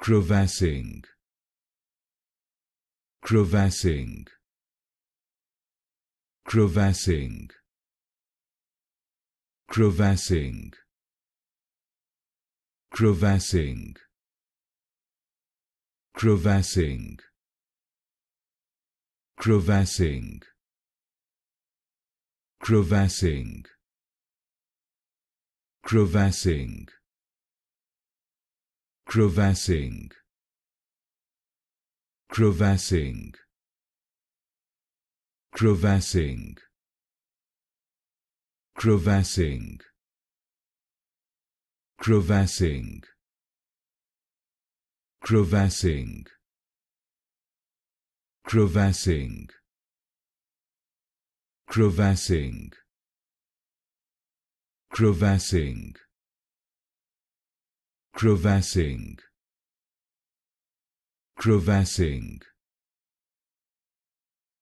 Crevassing, crevassing, crevassing, crevassing, crevassing, crevassing, crevassing, crevassing, crevassing, crevassing, crevassing, crevassing, crevassing, crevassing, crevassing, crevassing, crevassing, crevassing, crevassing, crevassing,